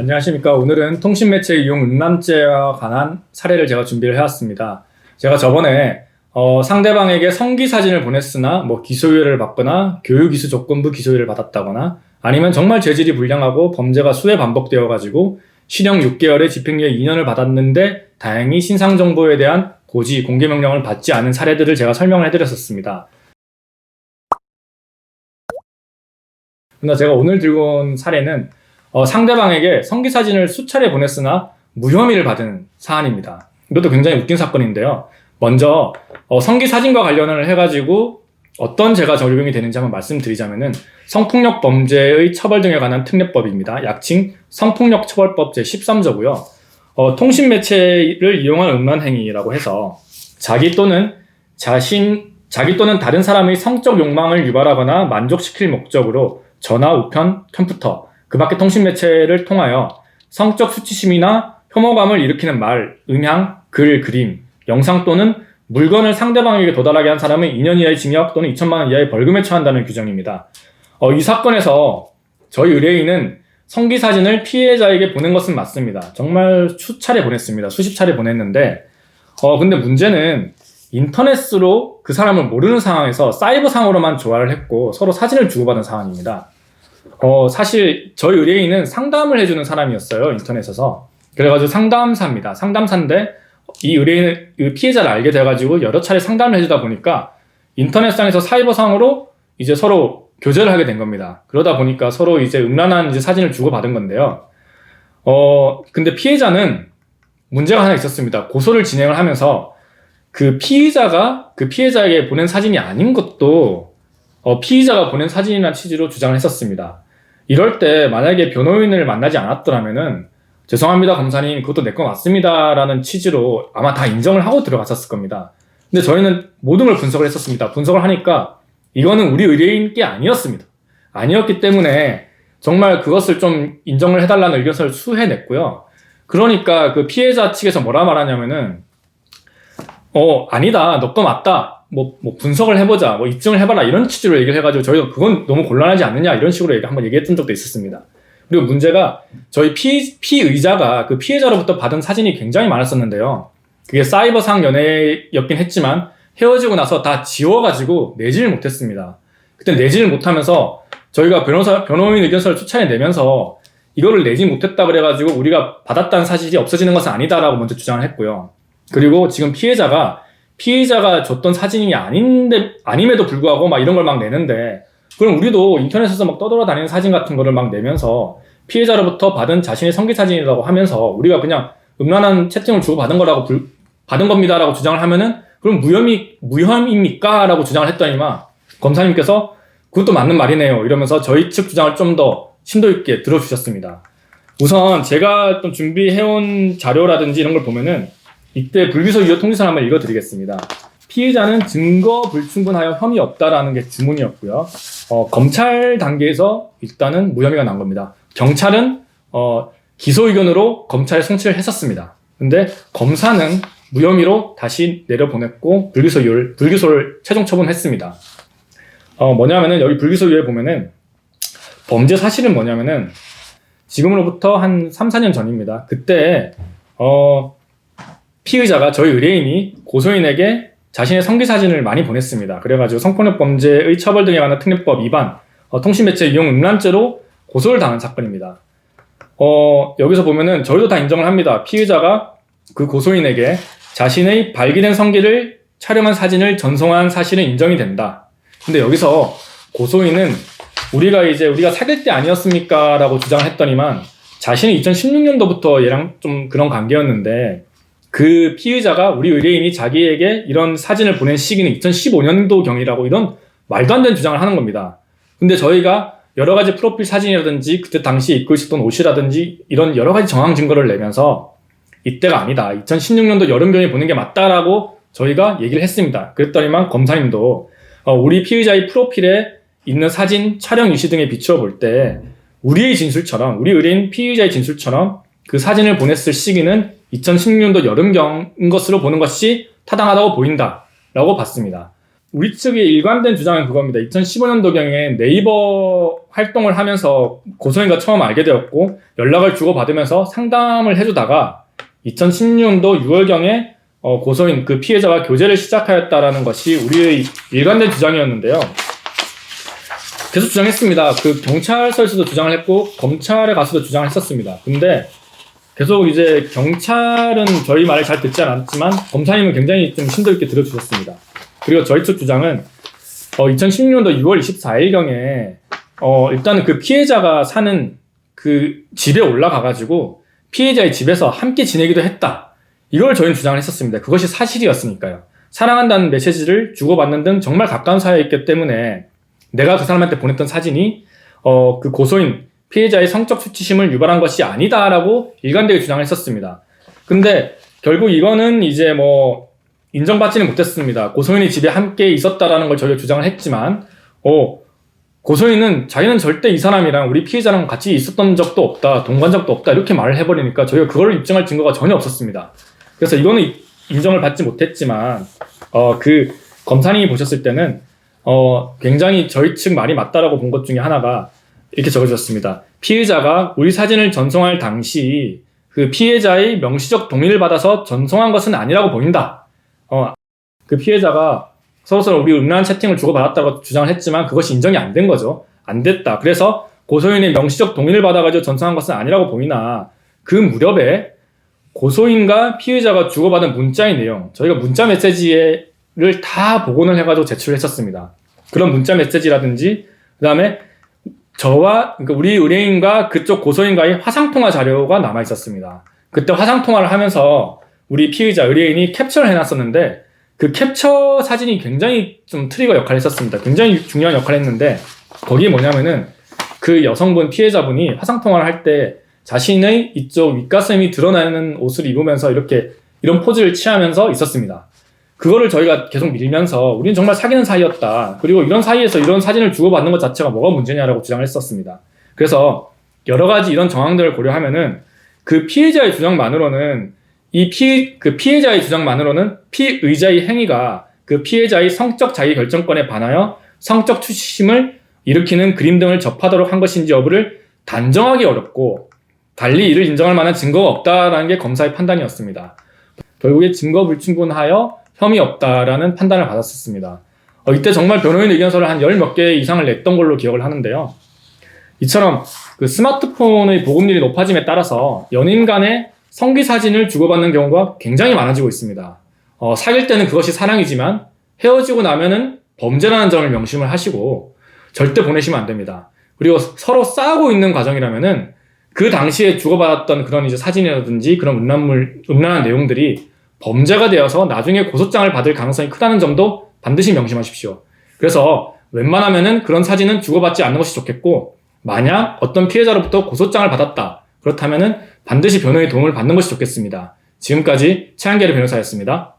안녕하십니까. 오늘은 통신매체 이용 음란죄와 관한 사례를 제가 준비를 해왔습니다. 제가 저번에 상대방에게 성기 사진을 보냈으나 기소유예를 받거나 교육이수 조건부 기소유예를 받았다거나 아니면 정말 재질이 불량하고 범죄가 수회 반복되어 가지고 실형 6개월에 집행유예 2년을 받았는데 다행히 신상정보에 대한 고지, 공개명령을 받지 않은 사례들을 제가 설명을 해드렸었습니다. 그러나 제가 오늘 들고 온 사례는 상대방에게 성기사진을 수차례 보냈으나 무혐의를 받은 사안입니다. 이것도 굉장히 웃긴 사건인데요. 먼저 성기사진과 관련을 해가지고 어떤 죄가 적용이 되는지 한번 말씀드리자면은 성폭력 범죄의 처벌 등에 관한 특례법입니다. 약칭 성폭력처벌법 제13조고요. 통신매체를 이용한 음란행위라고 해서 자기 또는 다른 사람의 성적 욕망을 유발하거나 만족시킬 목적으로 전화, 우편, 컴퓨터, 그 밖의 통신매체를 통하여 성적 수치심이나 혐오감을 일으키는 말, 음향, 글, 그림, 영상 또는 물건을 상대방에게 도달하게 한 사람은 2년 이하의 징역 또는 2천만 원 이하의 벌금에 처한다는 규정입니다. 이 사건에서 저희 의뢰인은 성기사진을 피해자에게 보낸 것은 맞습니다. 정말 수차례 보냈습니다. 수십 차례 보냈는데 근데 문제는 인터넷으로 그 사람을 모르는 상황에서 사이버상으로만 조화를 했고 서로 사진을 주고받은 상황입니다. 사실 저희 의뢰인은 상담을 해주는 사람이었어요. 인터넷에서. 그래가지고 상담사입니다. 상담사인데 이 피해자를 알게 돼가지고 여러 차례 상담을 해주다 보니까 인터넷상에서 사이버상으로 이제 서로 교제를 하게 된 겁니다. 그러다 보니까 서로 이제 음란한 이제 사진을 주고받은 건데요. 근데 피해자는 문제가 하나 있었습니다. 고소를 진행을 하면서 그 피의자가 그 피해자에게 보낸 사진이 아닌 것도 피의자가 보낸 사진이라는 취지로 주장을 했었습니다. 이럴 때 만약에 변호인을 만나지 않았더라면은 죄송합니다 검사님 그것도 내 거 맞습니다 라는 취지로 아마 다 인정을 하고 들어갔었을 겁니다. 근데 저희는 모든 걸 분석을 했었습니다. 분석을 하니까 이거는 우리 의뢰인 게 아니었습니다. 아니었기 때문에 정말 그것을 좀 인정을 해달라는 의견서를 수해냈고요. 그러니까 그 피해자 측에서 뭐라 말하냐면은 아니다 너 거 맞다 분석을 해보자, 입증을 해봐라 이런 취지로 얘기를 해가지고 저희가 그건 너무 곤란하지 않느냐 이런 식으로 한번 얘기했던 적도 있었습니다. 그리고 문제가 저희 피의자가 그 피해자로부터 받은 사진이 굉장히 많았었는데요. 그게 사이버상 연애였긴 했지만 헤어지고 나서 다 지워가지고 내지를 못했습니다. 그때 내지를 못하면서 저희가 변호인 의견서를 수차례 내면서 이거를 내지 못했다 그래가지고 우리가 받았다는 사실이 없어지는 것은 아니다라고 먼저 주장을 했고요. 그리고 지금 피해자가 줬던 사진이 아님에도 불구하고 이런 걸 막 내는데, 그럼 우리도 인터넷에서 떠돌아다니는 사진 같은 거를 막 내면서 피해자로부터 받은 자신의 성기 사진이라고 하면서 우리가 그냥 음란한 채팅을 주고받은 받은 겁니다라고 주장을 하면은 그럼 무혐의입니까? 라고 주장을 했더니만 검사님께서 그것도 맞는 말이네요 이러면서 저희 측 주장을 좀 더 심도 있게 들어주셨습니다. 우선 제가 좀 준비해온 자료라든지 이런 걸 보면은 이때 불기소 유효 통지서를 한번 읽어드리겠습니다. 피의자는 증거 불충분하여 혐의 없다라는 게 주문이었고요. 검찰 단계에서 일단은 무혐의가 난 겁니다. 경찰은 기소 의견으로 검찰에 송치를 했었습니다. 근데 검사는 무혐의로 다시 내려보냈고 불기소를 최종 처분했습니다. 뭐냐면은 여기 불기소 유예에 보면은 범죄 사실은 뭐냐면은 지금으로부터 한 3, 4년 전입니다. 그때 피의자가 저희 의뢰인이 고소인에게 자신의 성기 사진을 많이 보냈습니다. 그래가지고 성폭력 범죄의 처벌 등에 관한 특례법 위반, 통신매체 이용 음란죄로 고소를 당한 사건입니다. 여기서 보면은 저희도 다 인정을 합니다. 피의자가 그 고소인에게 자신의 발기된 성기를 촬영한 사진을 전송한 사실은 인정이 된다. 근데 여기서 고소인은 우리가 사귈 때 아니었습니까? 라고 주장을 했더니만 자신은 2016년도부터 얘랑 좀 그런 관계였는데 그 피의자가 우리 의뢰인이 자기에게 이런 사진을 보낸 시기는 2015년도 경이라고 이런 말도 안 되는 주장을 하는 겁니다. 근데 저희가 여러 가지 프로필 사진이라든지 그때 당시 입고 있었던 옷이라든지 이런 여러 가지 정황 증거를 내면서 이때가 아니다. 2016년도 여름경에 보낸 게 맞다라고 저희가 얘기를 했습니다. 그랬더니만 검사님도 우리 피의자의 프로필에 있는 사진, 촬영 일시 등에 비추어 볼 때 우리 의뢰인 피의자의 진술처럼 그 사진을 보냈을 시기는 2016년도 여름경인 것으로 보는 것이 타당하다고 보인다 라고 봤습니다. 우리 측의 일관된 주장은 그겁니다. 2015년도경에 네이버 활동을 하면서 고소인과 처음 알게 되었고 연락을 주고받으면서 상담을 해주다가 2016년도 6월경에 고소인 그 피해자와 교제를 시작하였다라는 것이 우리의 일관된 주장이었는데요. 계속 주장했습니다. 그 경찰서에서도 주장을 했고 검찰에 가서도 주장을 했었습니다. 근데 계속 이제 경찰은 저희 말을 잘 듣지 않았지만 검사님은 굉장히 좀 심도 있게 들어주셨습니다. 그리고 저희 측 주장은 2016년도 6월 24일경에 일단은 그 피해자가 사는 그 집에 올라가가지고 피해자의 집에서 함께 지내기도 했다. 이걸 저희는 주장을 했었습니다. 그것이 사실이었으니까요. 사랑한다는 메시지를 주고받는 등 정말 가까운 사이였기 때문에 내가 그 사람한테 보냈던 사진이 그 고소인 피해자의 성적 수치심을 유발한 것이 아니다라고 일관되게 주장을 했었습니다. 근데 결국 이거는 이제 뭐 인정받지는 못했습니다. 고소인이 집에 함께 있었다라는 걸 저희가 주장을 했지만 고소인은 자기는 절대 이 사람이랑 우리 피해자랑 같이 있었던 적도 없다, 동반 적도 없다 이렇게 말을 해버리니까 저희가 그걸 입증할 증거가 전혀 없었습니다. 그래서 이거는 인정을 받지 못했지만 그 검사님이 보셨을 때는 굉장히 저희 측 말이 맞다라고 본 것 중에 하나가 이렇게 적어주셨습니다. 피해자가 우리 사진을 전송할 당시 그 피해자의 명시적 동의를 받아서 전송한 것은 아니라고 보인다. 그 피해자가 서로서로 우리 음란한 채팅을 주고받았다고 주장을 했지만 그것이 인정이 안 된 거죠. 안 됐다. 그래서 고소인의 명시적 동의를 받아가지고 전송한 것은 아니라고 보이나 그 무렵에 고소인과 피해자가 주고받은 문자의 내용, 저희가 문자 메시지를 다 복원을 해가지고 제출을 했었습니다. 그런 문자 메시지라든지 그 다음에 그러니까 우리 의뢰인과 그쪽 고소인과의 화상통화 자료가 남아 있었습니다. 그때 화상통화를 하면서 우리 피의자 의뢰인이 캡처를 해놨었는데 그 캡처 사진이 굉장히 좀 트리거 역할을 했었습니다. 굉장히 중요한 역할을 했는데 거기에 뭐냐면은 그 여성분 피해자분이 화상통화를 할 때 자신의 이쪽 윗가슴이 드러나는 옷을 입으면서 이런 포즈를 취하면서 있었습니다. 그거를 저희가 계속 밀면서 우리는 정말 사귀는 사이였다. 그리고 이런 사이에서 이런 사진을 주고받는 것 자체가 뭐가 문제냐라고 주장을 했었습니다. 그래서 여러 가지 이런 정황들을 고려하면은 그 피해자의 주장만으로는 그 피해자의 주장만으로는 피의자의 행위가 그 피해자의 성적 자기 결정권에 반하여 성적 추심을 일으키는 그림 등을 접하도록 한 것인지 여부를 단정하기 어렵고 달리 이를 인정할 만한 증거가 없다라는 게 검사의 판단이었습니다. 결국에 증거 불충분하여 혐의 없다라는 판단을 받았었습니다. 이때 정말 변호인 의견서를 한 10몇 개 이상을 냈던 걸로 기억을 하는데요. 이처럼 그 스마트폰의 보급률이 높아짐에 따라서 연인 간의 성기 사진을 주고받는 경우가 굉장히 많아지고 있습니다. 사귈 때는 그것이 사랑이지만 헤어지고 나면은 범죄라는 점을 명심을 하시고 절대 보내시면 안 됩니다. 그리고 서로 싸우고 있는 과정이라면은 그 당시에 주고받았던 그런 이제 사진이라든지 그런 음란한 내용들이 범죄가 되어서 나중에 고소장을 받을 가능성이 크다는 점도 반드시 명심하십시오. 그래서 웬만하면은 그런 사진은 주고받지 않는 것이 좋겠고 만약 어떤 피해자로부터 고소장을 받았다. 그렇다면은 반드시 변호의 도움을 받는 것이 좋겠습니다. 지금까지 최한계르 변호사였습니다.